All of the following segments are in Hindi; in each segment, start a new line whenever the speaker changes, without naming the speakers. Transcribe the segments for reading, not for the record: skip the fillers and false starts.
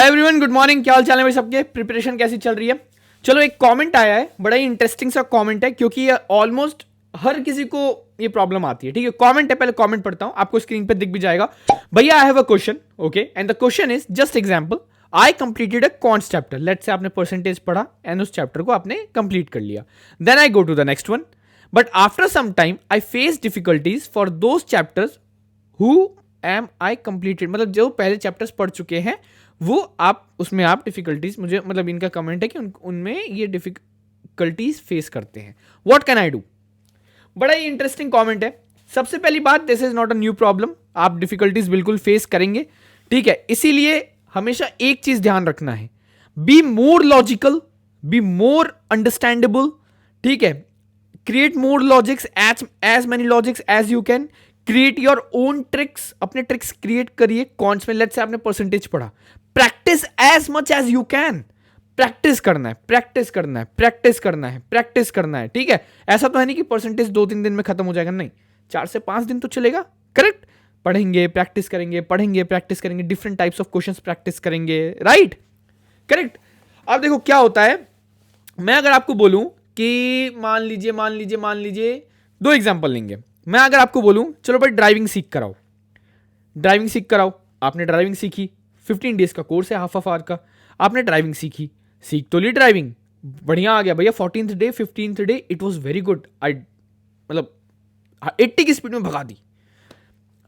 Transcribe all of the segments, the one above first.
Everyone, good morning. क्या हाल चाल है मेरे सबके? प्रिपरेशन कैसी चल रही है? चलो, एक कमेंट आया है, बड़ा ही इंटरेस्टिंग सा कमेंट है क्योंकि ये ऑलमोस्ट हर किसी को ये प्रॉब्लम आती है। ठीक है, कमेंट है, पहले कमेंट पढ़ता हूं, आपको स्क्रीन पे दिख भी जाएगा। भैया, I have a question, okay, and the question is just example, I completed a cons chapter. Let's say आपने परसेंटेज पढ़ा एंड उस चैप्टर को आपने कंप्लीट कर लिया। Then I go to the next one, but after some time I face difficulties for those chapters who am I completed. मतलब जो पहले चैप्टर्स पढ़ चुके हैं वो आप उसमें आप डिफिकल्टीज, मुझे मतलब इनका कमेंट है कि उनमें ये डिफिकल्टीज फेस करते हैं। What can I do? बड़ा ही इंटरेस्टिंग कमेंट है। सबसे पहली बात, this is not a new problem, आप डिफिकल्टीज बिल्कुल फेस करेंगे। ठीक है, इसीलिए हमेशा एक चीज ध्यान रखना है, be more logical, be more understandable. ठीक है, create more logics, as many logics as you can, create your own tricks, अपने ट्रिक्स क्रिएट करिए। कौन से लेट्स से आपने परसेंटेज पढ़ा, practice as much as you can. Practice करना है, प्रैक्टिस करना है, प्रैक्टिस करना है, प्रैक्टिस करना है। ठीक है, ऐसा तो है नहीं कि परसेंटेज 2-3 दिन में खत्म हो जाएगा, नहीं, 4 से 5 दिन तो चलेगा। करेक्ट, पढ़ेंगे, प्रैक्टिस करेंगे, पढ़ेंगे, प्रैक्टिस करेंगे, different types of questions practice करेंगे। Right, correct. अब देखो क्या होता है, मैं अगर आपको बोलूं कि मान लीजिए 2 एग्जांपल लेंगे। मैं अगर आपको बोलूं चलो भाई ड्राइविंग सीख कराओ, ड्राइविंग सीख कराओ, आपने ड्राइविंग सीखी, 15 डेज का कोर्स है, हाफ ऑफ आवर का, आपने ड्राइविंग सीखी, सीख तो ली ड्राइविंग, बढ़िया आ गया भैया। 14th day 15th day it was very good, I मतलब 80 की स्पीड में भगा दी।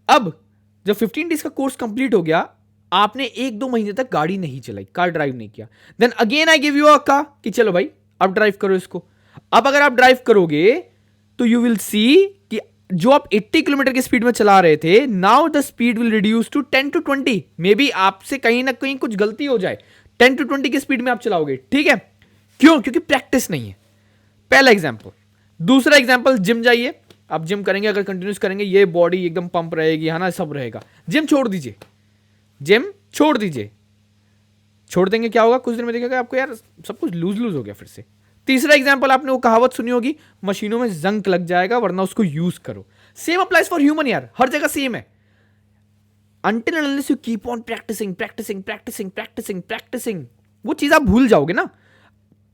अब जब 15 डेज का कोर्स कंप्लीट हो गया, आपने 1-2 महीने तक गाड़ी नहीं चलाई, कार ड्राइव नहीं किया, then again I give you a car कि चलो भाई अब ड्राइव करो इसको। अब अगर आप ड्राइव करोगे तो यू विल सी कि जो आप 80 किलोमीटर की स्पीड में चला रहे थे, now the speed will reduce to 10 to 20। Maybe आपसे कहीं ना कहीं कुछ गलती हो जाए, 10 to 20 की स्पीड में आप चलाओगे। ठीक है, क्यों? क्योंकि प्रैक्टिस नहीं है। पहला एग्जाम्पल। दूसरा एग्जाम्पल, जिम जाइए, आप जिम करेंगे, अगर कंटिन्यूस करेंगे ये बॉडी एकदम पंप रहेगी, है ना, सब रहेगा। जिम छोड़ दीजिए, जिम छोड़ दीजिए, छोड़ देंगे, क्या होगा? कुछ दिन में देखिएगा आपको यार सब कुछ लूज लूज हो गया फिर से। तीसरा एग्जांपल, आपने वो कहावत सुनी होगी, मशीनों में जंक लग जाएगा वरना उसको यूज करो। सेम अप्लाइज फॉर ह्यूमन यार, हर जगह सेम है। Until and unless you keep on practicing, वो चीज आप भूल जाओगे ना।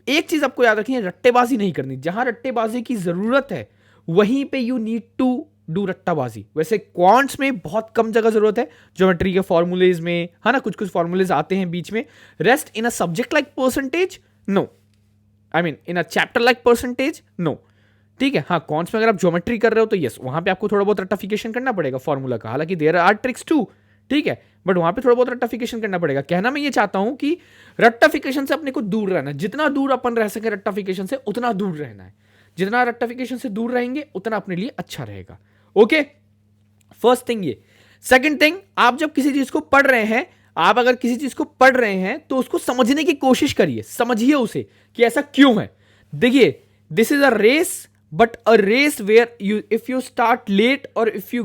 एक चीज आपको याद रखनी है, रट्टेबाजी नहीं करनी। जहां रट्टेबाजी की जरूरत है वहीं पे यू नीड टू डू रट्टाबाजी। वैसे क्वांट्स में बहुत कम जगह जरूरत है, ज्योमेट्री के फॉर्मूलेज में, है ना, कुछ कुछ फॉर्मूलेज आते हैं बीच में। Rest in a subject like percentage, no, I mean in a chapter like percentage, no. ठीक है, हाँ, कॉन्स में अगर आप ज्योमेट्री कर रहे हो तो यस, वहां पे आपको थोड़ा बहुत रट्टाफिकेशन करना पड़ेगा फॉर्मूला का, हालांकि देयर आर ट्रिक्स टू। ठीक है, बट वहां पे थोड़ा बहुत रट्टाफिकेशन करना पड़ेगा। कहना मैं ये चाहता हूं कि रट्टाफिकेशन से अपने को दूर रहना है। जितना दूर अपन रह सके रट्टाफिकेशन से, उतना दूर रहना है। जितना रट्टाफिकेशन से दूर रहेंगे उतना अपने लिए अच्छा रहेगा। ओके, फर्स्ट थिंग ये। सेकंड थिंग, आप जब किसी चीज को पढ़ रहे हैं, आप अगर किसी चीज को पढ़ रहे हैं तो उसको समझने की कोशिश करिए, समझिए उसे कि ऐसा क्यों है। देखिए, this is a race, but a race where you if you start late, और इफ यू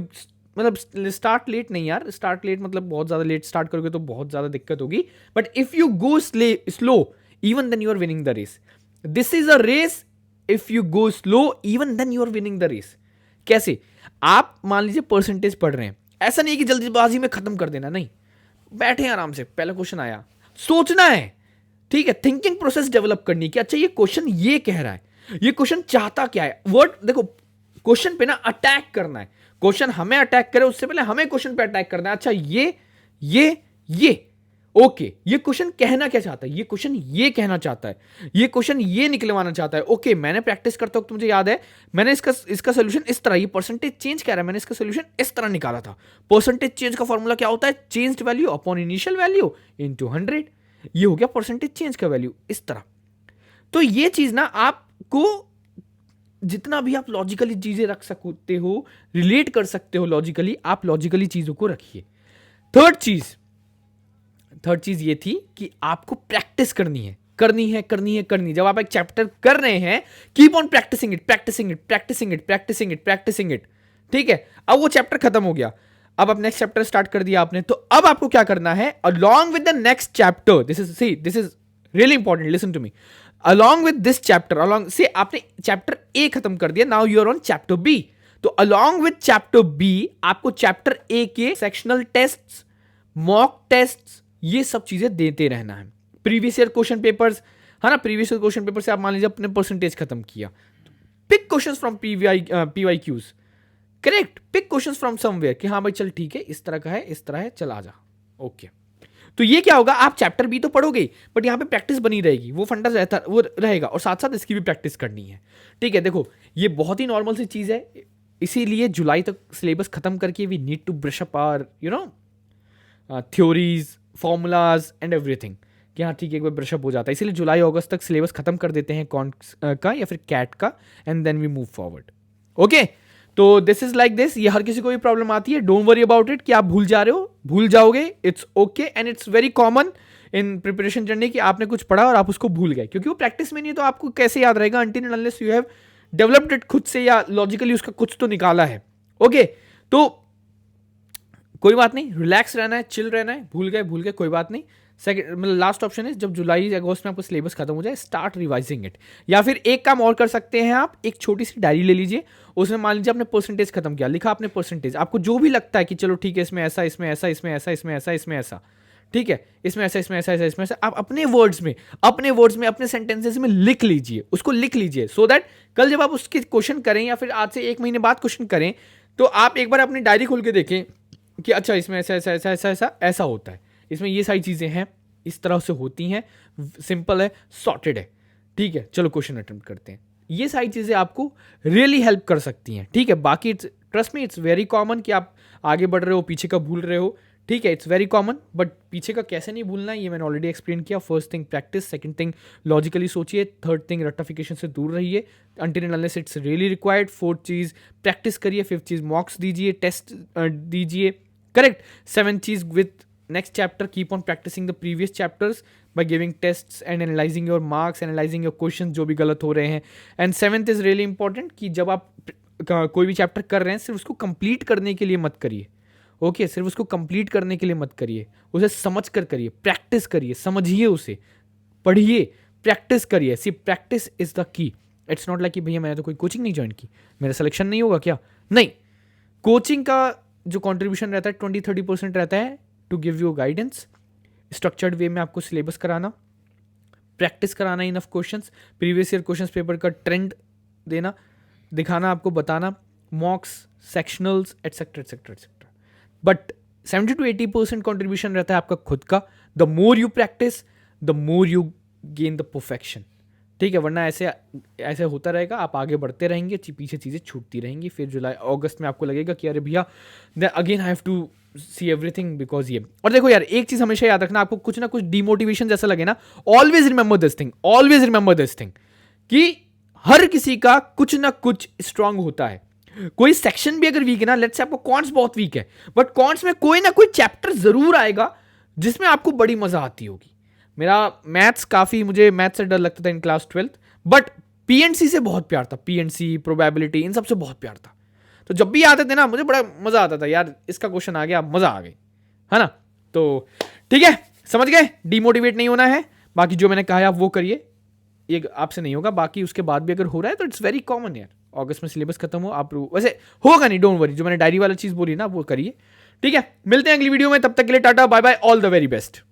मतलब स्टार्ट लेट नहीं यार, स्टार्ट लेट मतलब बहुत ज्यादा लेट स्टार्ट करोगे तो बहुत ज्यादा दिक्कत होगी, but if you go slow even then you are winning the race. This is a race, if you go slow even then you are winning the race. कैसे? आप मान लीजिए परसेंटेज पढ़ रहे हैं, ऐसा नहीं कि जल्दीबाजी में खत्म कर देना, नहीं, बैठे आराम से, पहला क्वेश्चन आया, सोचना है। ठीक है, थिंकिंग प्रोसेस डेवलप करनी कि अच्छा ये क्वेश्चन ये कह रहा है, ये क्वेश्चन चाहता क्या है। वर्ड देखो, क्वेश्चन पे ना अटैक करना है। क्वेश्चन हमें अटैक करे उससे पहले हमें क्वेश्चन पे अटैक करना है। अच्छा ये ओके, ये क्वेश्चन कहना क्या चाहता है, ये क्वेश्चन ये कहना चाहता है, ये क्वेश्चन ये निकलवाना चाहता है। ओके, मैंने प्रैक्टिस करते वक्त मुझे याद है, मैंने इसका सोल्यूशन इस तरह, ये परसेंटेज चेंज कह रहा है, मैंने इसका सोल्यूशन इस तरह निकाला था। परसेंटेज चेंज का फॉर्मूला क्या होता है? Changed value upon initial value into 100। ये हो गया परसेंटेज चेंज का वैल्यू, इस तरह। तो ये चीज ना आपको, जितना भी आप लॉजिकली चीजें रख सकते हो, रिलेट कर सकते हो लॉजिकली, आप लॉजिकली चीजों को रखिए। थर्ड चीज ये थी कि आपको प्रैक्टिस करनी है। जब आप एक चैप्टर कर रहे हैं, कीप ऑन प्रैक्टिसिंग इट। ठीक है, अब वो चैप्टर खत्म हो गया, अब आप नेक्स्ट चैप्टर स्टार्ट कर दिया आपने, तो अब आपको क्या करना है? Along with the next chapter, this is really important, listen to me. Along with this chapter, आपने चैप्टर ए खत्म कर दिया, now you are on chapter B. तो अलोंग विद चैप्टर बी आपको चैप्टर ए के सेक्शनल टेस्ट्स, मॉक टेस्ट्स, ये सब चीजें देते रहना है। प्रीवियस ईयर क्वेश्चन पेपर्स है ना, प्रीवियस ईयर क्वेश्चन पेपर से आप मान लीजिए अपने परसेंटेज खत्म किया, pick questions from PYQs, correct, pick questions from somewhere कि हाँ भाई चल ठीक है, इस तरह का है, इस तरह है, चल आ जा, ओके। तो ये क्या होगा, आप चैप्टर भी तो पढ़ोगे बट यहाँ पे प्रैक्टिस बनी रहेगी, वो फंडा रहता वो रहेगा, और साथ साथ इसकी भी प्रैक्टिस करनी है, ठीक है। देखो ये बहुत ही नॉर्मल सी चीज़ है, इसीलिए जुलाई तक सिलेबस खत्म करके we need to brush up our theories, formulas and everything, कि हाँ ठीक है एक बार ब्रशअप हो जाता है, इसीलिए जुलाई अगस्त तक सिलेबस खत्म कर देते हैं कॉन्स का या फिर कैट का, and then we move forward, okay. तो दिस इज लाइक दिस, ये हर किसी को भी प्रॉब्लम आती है, डोंट वरी अबाउट इट कि आप भूल जा रहे हो, भूल जाओगे, it's okay and it's very common in preparation journey कि आपने कुछ पढ़ा और आप उसको भूल गए, क्योंकि वो प्रैक्टिस में नहीं है तो आपको कैसे याद रहेगा, until and unless you have developed it खुद से या लॉजिकली उसका कुछ तो निकाला है, ओके। तो कोई बात नहीं, रिलैक्स रहना है, चिल रहना है, भूल गए कोई बात नहीं। सेकंड मतलब लास्ट ऑप्शन है, जब जुलाई अगस्त में आपको सिलेबस खत्म हो जाए, स्टार्ट रिवाइजिंग इट। या फिर एक काम और कर सकते हैं आप, एक छोटी सी डायरी ले लीजिए, उसमें मान लीजिए आपने परसेंटेज खत्म किया, लिखा आपने परसेंटेज, आपको जो भी लगता है कि चलो ठीक है इसमें ऐसा, इसमें ऐसा, इसमें ऐसा, इसमें ऐसा, इसमें ऐसा, ठीक है, इसमें ऐसा, इसमें ऐसा, इसमें ऐसा, आप अपने वर्ड्स में, अपने सेंटेंसेस में लिख लीजिए, उसको लिख लीजिए, सो दैट कल जब आप उसके क्वेश्चन करें या फिर आज से 1 महीने बाद क्वेश्चन करें, तो आप एक बार अपनी डायरी खोल के देखें कि अच्छा इसमें ऐसा ऐसा ऐसा ऐसा ऐसा ऐसा होता है, इसमें ये सारी चीज़ें हैं, इस तरह से होती हैं, सिंपल है, सॉर्टेड है, ठीक है, चलो क्वेश्चन अटेम्प्ट करते हैं। ये सारी चीज़ें आपको रियली हेल्प कर सकती हैं, ठीक है। बाकी it's trust me, it's very common कि आप आगे बढ़ रहे हो, पीछे का भूल रहे हो, ठीक है, इट्स वेरी कॉमन, बट पीछे का कैसे नहीं भूलना है ये मैंने ऑलरेडी एक्सप्लेन किया। First thing practice, second thing logically सोचिए, थर्ड थिंग रट्टाफिकेशन से दूर रहिए until and unless it's really required, fourth cheese practice करिए, फिफ्थ चीज़ मॉक्स दीजिए, टेस्ट दीजिए, correct, seven cheese with next chapter keep on practicing the previous chapters by giving tests and analyzing your marks, analyzing your questions जो भी गलत हो रहे हैं, and seventh is really important कि जब आप कोई भी चैप्टर कर रहे हैं सिर्फ उसको कंप्लीट करने के लिए मत करिए, ओके, सिर्फ उसको कंप्लीट करने के लिए मत करिए, उसे समझ कर करिए, प्रैक्टिस करिए, समझिए उसे, पढ़िए, प्रैक्टिस करिए, see practice is the key. It's not like कि भैया मैंने तो कोई कोचिंग नहीं ज्वाइन की, मेरा सिलेक्शन नहीं होगा क्या, नहीं, कोचिंग का जो कॉन्ट्रीब्यूशन रहता है 20-30% रहता है to give you guidance, structured way में आपको सिलेबस कराना, प्रैक्टिस कराना enough questions, previous year questions paper का ट्रेंड देना, दिखाना, आपको बताना, mocks, sectionals etcetera etcetera etcetera. But 70-80% contribution रहता है आपका खुद का। The more you practice the more you gain the perfection, ठीक है, वरना ऐसे ऐसे होता रहेगा, आप आगे बढ़ते रहेंगे, पीछे चीज़ें छूटती रहेंगी, फिर जुलाई अगस्त में आपको लगेगा कि अरे भैया again I have to see everything because ये। और देखो यार एक चीज़ हमेशा याद रखना, आपको कुछ ना कुछ डिमोटिवेशन जैसा लगे ना, always remember this thing, always remember this thing कि हर किसी का कुछ ना कुछ स्ट्रांग होता है। कोई सेक्शन भी अगर वीक है ना, लेट्स से आपको कॉन्ट्स बहुत वीक है, बट कॉन्ट्स में कोई ना कोई चैप्टर जरूर आएगा जिसमें आपको बड़ी मजा आती होगी। मेरा मैथ्स काफ़ी, मुझे मैथ्स से डर लगता था in class 12th, but PNC से बहुत प्यार था, पीएनसी, प्रोबेबिलिटी, इन सब से बहुत प्यार था। तो जब भी आते थे ना मुझे बड़ा मज़ा आता था, यार इसका क्वेश्चन आ गया, मज़ा आ गई, है ना। तो ठीक है, समझ गए, डीमोटिवेट नहीं होना है, बाकी जो मैंने कहा है आप वो करिए, ये आपसे नहीं होगा, बाकी उसके बाद भी अगर हो रहा है तो इट्स वेरी कॉमन यार, अगस्त में सिलेबस खत्म हो, आप वैसे होगा नहीं, डोंट वरी, जो मैंने डायरी वाला चीज़ बोली ना वो करिए, ठीक है। मिलते हैं अगली वीडियो में, तब तक के लिए tata bye bye, all the very best.